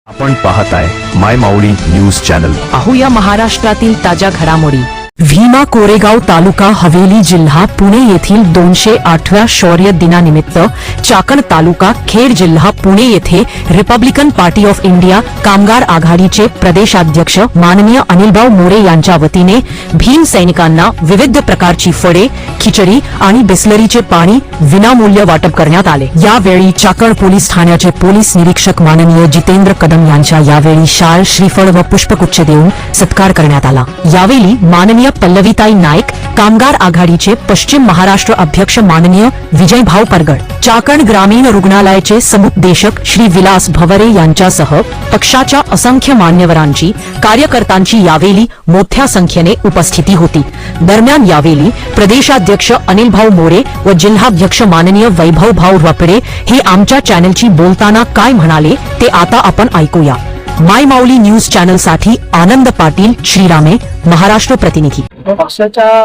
आपण पाहताय माय माऊली news channel. पाहूया महाराष्ट्रातील ताज्या घडामोडी। भीमा कोरेगाव तालुका हवेली जिल्हा पुणे येथील 208व्या शौर्य दिनानिमित्त चाकण तालुका खेड जिल्हा पुणे येथे रिपब्लिकन पार्टी ऑफ इंडिया कामगार आघाडीचे प्रदेशाध्यक्ष माननीय अनिलभाऊ मोरे यांच्या वतीने भीम सैनिकांना विविध प्रकारची फळे, खिचडी आणि बिस्लरीचे पाणी विनामूल्य वाटप करण्यात आले। यावेळी चाकण पोलीस ठाण्याचे पोलीस निरीक्षक माननीय जितेंद्र कदम यांच्या यावेळी शाल, श्रीफळ व पुष्पगुच्छ देऊन सत्कार करण्यात आला। यावेळी माननीय पल्लवीताई नाईक, कामगार आघाडीचे पश्चिम महाराष्ट्र अध्यक्ष माननीय विजयभाऊ परगड, चाकण ग्रामीण रुग्णालयाचे समुपदेशक श्री विलास भवरे यांच्यासह पक्षाच्या असंख्य मान्यवरांची, कार्यकर्त्यांची यावेळी मोठ्या संख्येने उपस्थिती होती। दरम्यान यावेळी प्रदेशाध्यक्ष अनिलभाऊ मोरे व जिल्हाध्यक्ष माननीय वैभव भाऊ रपडे हे आमच्या चॅनलची बोलताना काय म्हणाले ते आता आपण ऐकूया। माय माऊली न्यूज चॅनल साठी आनंद पाटील, श्रीरामे, महाराष्ट्र प्रतिनिधी। पक्षाच्या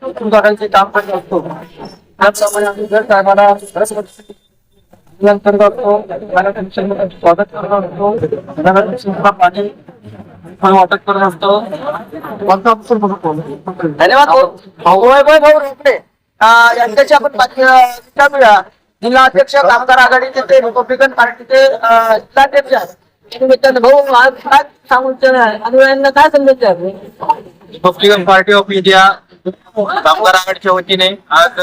उद्घाटनाचे काम करत असतो। त्याचप्रमाणे आम्ही जर साहेबांना अंतर्गत असतो, स्वागत करत असतो, पाणी वाटप करत असतो। धन्यवाद भाऊ रोकडे यांच्याशी आपण बातम्या जिल्हा अध्यक्ष कामगार आघाडीचे ते रिपब्लिकन पार्टीचे जिल्हाध्यक्ष आहेत। भाऊ आज काय सांगू अनुयायांना काय संदेश आहे? रिपब्लिकन पार्टी ऑफ इंडिया कामगार आघाडीच्या वतीने आज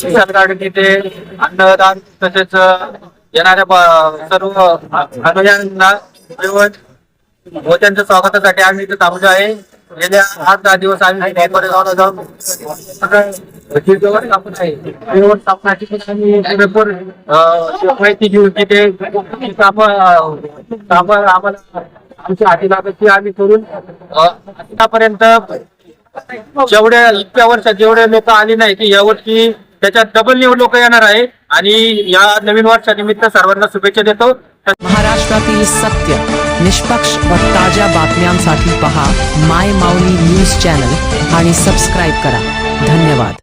सरकार तिथे अन्नदान तसेच येणाऱ्या सर्व अनुयायांना व त्यांच्या स्वागतासाठी आम्ही इथे थांबलो आहे। गेल्या 8-10 दिवस आम्ही माहिती घेऊन तिथे आम्हाला आमच्या हाती लागत आम्ही करून आतापर्यंत जेवढ्या इतक्या वर्षात जेवढे लोक आले नाही की यावर्षी त्याच्यात डबल लोक येणार आहे आणि या नवीन वर्षानिमित्त सर्वांना शुभेच्छा देतो। महाराष्ट्रातील सत्य, निष्पक्ष व ताज्या बातम्यांसाठी पहा माय माऊली न्यूज चॅनल आणि सबस्क्राइब करा। धन्यवाद।